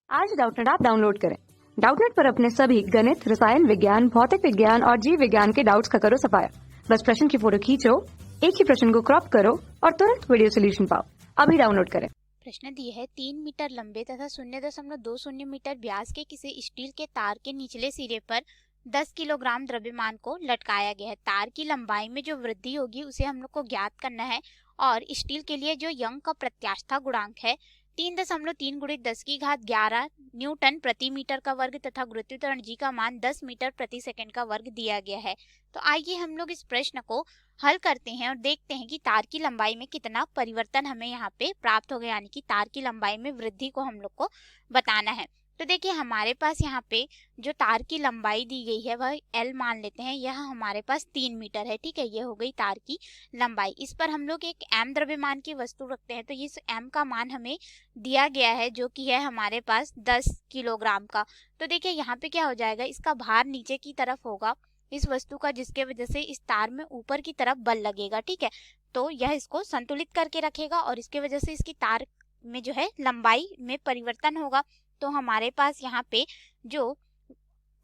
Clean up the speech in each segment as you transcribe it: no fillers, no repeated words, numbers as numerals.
आज Doubtnut app download करें। Doubtnut पर अपने सभी गणित, रसायन विज्ञान, भौतिक विज्ञान और जीव विज्ञान के डाउट्स का करो सफाया। बस प्रश्न की फोटो खींचो, एक ही प्रश्न को क्रॉप करो और तुरंत वीडियो सोल्यूशन पाओ। अभी डाउनलोड करें। प्रश्न दिए है 3 मीटर लंबे तथा 0.20 मीटर व्यास के किसी स्टील के तार के निचले सिरे पर 10 किलोग्राम द्रव्यमान को लटकाया गया है। तार की लंबाई में जो वृद्धि होगी उसे हम लोग को ज्ञात करना है और स्टील के लिए जो यंग का प्रत्यास्था गुणांक है 3.3 गुणित 10 की घात 11 न्यूटन प्रति मीटर का वर्ग तथा गुरुत्वाकर्षण जी का मान 10 मीटर प्रति सेकंड का वर्ग दिया गया है। तो आइए हम लोग इस प्रश्न को हल करते हैं और देखते हैं कि तार की लंबाई में कितना परिवर्तन हमें यहाँ पे प्राप्त हो गया, यानी कि तार की लंबाई में वृद्धि को हम लोग को बताना है। तो देखिए हमारे पास यहाँ पे जो तार की लंबाई दी गई है वह L मान लेते हैं, यह हमारे पास 3 मीटर है। ठीक है, ये हो गई तार की लंबाई। इस पर हम लोग एक m द्रव्यमान की वस्तु रखते हैं, तो इस m का मान हमें दिया गया है जो कि है हमारे पास 10 किलोग्राम का। तो देखिए यहाँ पे क्या हो जाएगा, इसका भार नीचे की तरफ होगा इस वस्तु का, जिसके वजह से इस तार में ऊपर की तरफ बल लगेगा। ठीक है, तो यह इसको संतुलित करके रखेगा और इसके वजह से इसकी तार में जो है लंबाई में परिवर्तन होगा। तो हमारे पास यहाँ पे जो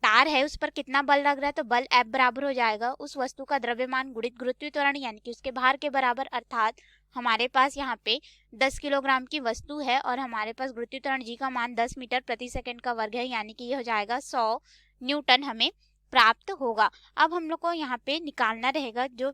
तार है उस पर कितना बल लग रहा है, तो बल F बराबर हो जाएगा उस वस्तु का द्रव्यमान गुणित गुरुत्वाकर्षण यानी कि उसके भार के बराबर। अर्थात हमारे पास यहाँ पे 10 किलोग्राम की वस्तु है और हमारे पास गुरुत्वाकर्षण जी का मान 10 मीटर प्रति सेकंड का वर्ग है, यानी कि ये हो जाएगा 100 न्यूटन हमें प्राप्त होगा। अब हम लोग को यहाँ पे निकालना रहेगा जो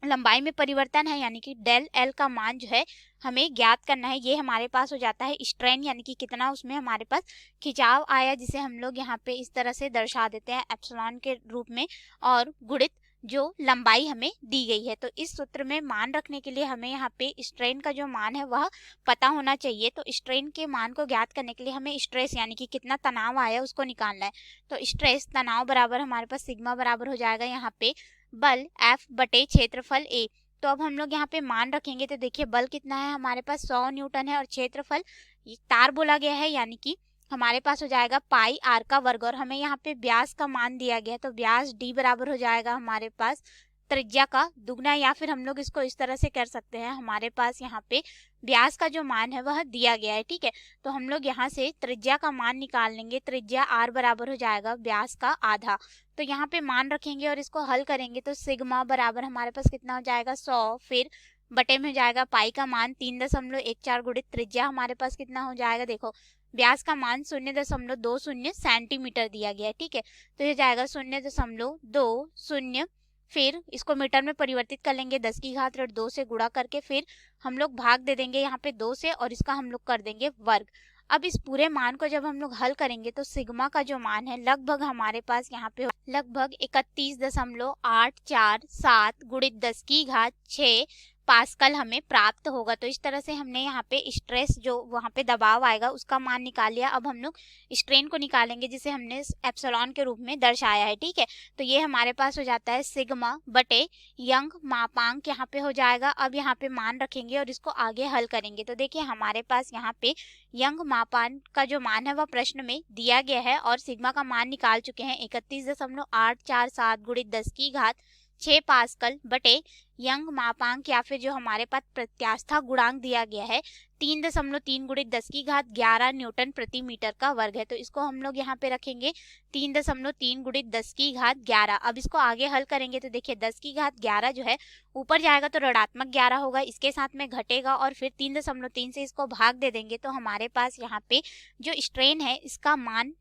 लंबाई में परिवर्तन है, यानी कि डेल एल का मान जो है हमें ज्ञात करना है। ये हमारे पास हो जाता है स्ट्रेन, यानी कि कितना उसमें हमारे पास खिंचाव आया, जिसे हम लोग यहाँ पे इस तरह से दर्शा देते हैं एप्सिलॉन के रूप में, और गुणित जो लंबाई हमें दी गई है। तो इस सूत्र में मान रखने के लिए हमें यहाँ पे स्ट्रेन का जो मान है वह पता होना चाहिए। तो स्ट्रेन के मान को ज्ञात करने के लिए हमें स्ट्रेस यानी कि कितना तनाव आया उसको निकालना है। तो स्ट्रेस तनाव बराबर हमारे पास सिग्मा बराबर हो जाएगा यहाँ पे बल F बटे क्षेत्रफल A। तो अब हम लोग यहाँ पे मान रखेंगे, तो देखिए बल कितना है हमारे पास 100 न्यूटन है और क्षेत्रफल तार बोला गया है, यानी कि हमारे पास हो जाएगा पाई आर का वर्ग। और हमें यहाँ पे व्यास का मान दिया गया है, तो व्यास D बराबर हो जाएगा हमारे पास त्रिज्या का दुगना, या फिर हम लोग इसको इस तरह से कर सकते हैं, हमारे पास यहाँ पे व्यास का जो मान है वह दिया गया है। ठीक है, तो हम लोग यहाँ से त्रिज्या का मान निकाल लेंगे। त्रिज्या R बराबर हो जाएगा व्यास का आधा। तो यहाँ पे मान रखेंगे और इसको हल करेंगे, तो सिग्मा बराबर हमारे पास कितना हो जाएगा 100, फिर बटे में हो जाएगा पाई का मान 3.14 गुणित त्रिज्या हमारे पास कितना हो जाएगा, देखो व्यास का मान 0.20 सेंटीमीटर दिया गया है। ठीक है, तो ये जाएगा 0.20, फिर इसको मीटर में परिवर्तित कर लेंगे 10 की घात 2 से गुणा करके, फिर हम लोग भाग दे देंगे यहाँ पे 2 से और इसका हम लोग कर देंगे वर्ग। अब इस पूरे मान को जब हम लोग हल करेंगे तो सिग्मा का जो मान है लगभग हमारे पास यहाँ पे लगभग 31.847 गुणित 10 की घात 6 पास्कल हमें प्राप्त होगा। तो इस तरह से हमने यहाँ पे स्ट्रेस जो वहाँ पे दबाव आएगा उसका मान निकाल लिया। अब हम लोग स्ट्रेन को निकालेंगे जिसे हमने एप्सिलॉन के रूप में दर्शाया है। ठीक है, तो ये हमारे पास हो जाता है सिग्मा बटे यंग मापांक यहाँ पे हो जाएगा। अब यहाँ पे मान रखेंगे और इसको आगे हल करेंगे, तो देखिए हमारे पास यहाँ पे यंग मापांक का जो मान है वह प्रश्न में दिया गया है और सिग्मा का मान निकाल चुके हैं 31.847 गुणित 10 की घात 6 पास्कल बटे यंग मापांक या फिर जो हमारे पास प्रत्यास्था गुणांक दिया गया है 3.3 गुणित 10 की घात 11 न्यूटन प्रति मीटर का वर्ग है। तो इसको हम लोग यहाँ पे रखेंगे 3.3 गुणित 10 की घात 11। अब इसको आगे हल करेंगे, तो देखिए 10 की घात 11 जो है ऊपर जाएगा तो ऋणात्मक 11 होगा, इसके साथ में घटेगा और फिर 3.3 से इसको भाग दे देंगे। तो हमारे पास यहाँ पे जो स्ट्रेन है इसका मान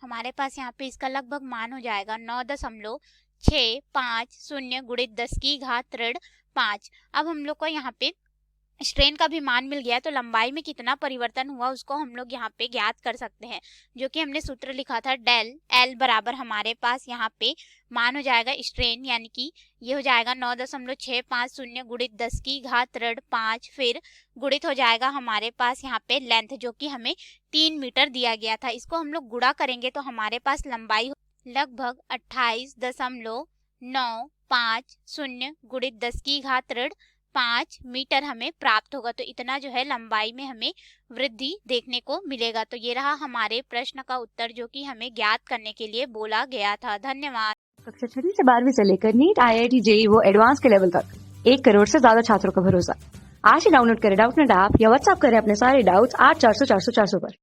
हमारे पास यहाँ पे इसका लगभग मान हो जाएगा 9.650 गुणित 10 की घात 5। अब हम लोग को यहाँ पे स्ट्रेन का भी मान मिल गया है, तो लंबाई में कितना परिवर्तन हुआ उसको हम लोग यहाँ पे ज्ञात कर सकते हैं, जो कि हमने सूत्र लिखा था डेल एल बराबर हमारे पास यहाँ पे मान हो जाएगा स्ट्रेन, यानी कि ये हो जाएगा 9.650 गुणित 10 की घात 5, फिर गुणित हो जाएगा हमारे पास यहाँ पे लेंथ जो कि हमें 3 मीटर दिया गया था। इसको हम लोग गुणा करेंगे तो हमारे पास लंबाई लगभग 28.950 गुणित 10 की घात 5 मीटर हमें प्राप्त होगा। तो इतना जो है लंबाई में हमें वृद्धि देखने को मिलेगा। तो ये रहा हमारे प्रश्न का उत्तर जो कि हमें ज्ञात करने के लिए बोला गया था। धन्यवाद। कक्षा 6 से 12वीं से लेकर नीट, IIT, JEE वो एडवांस के लेवल तक 1 करोड़ से ज्यादा छात्रों का भरोसा। आज ही डाउनलोड करें डाउटनेट ऐप या व्हाट्सएप करें अपने सारे डाउट्स 8400 400 400 पर।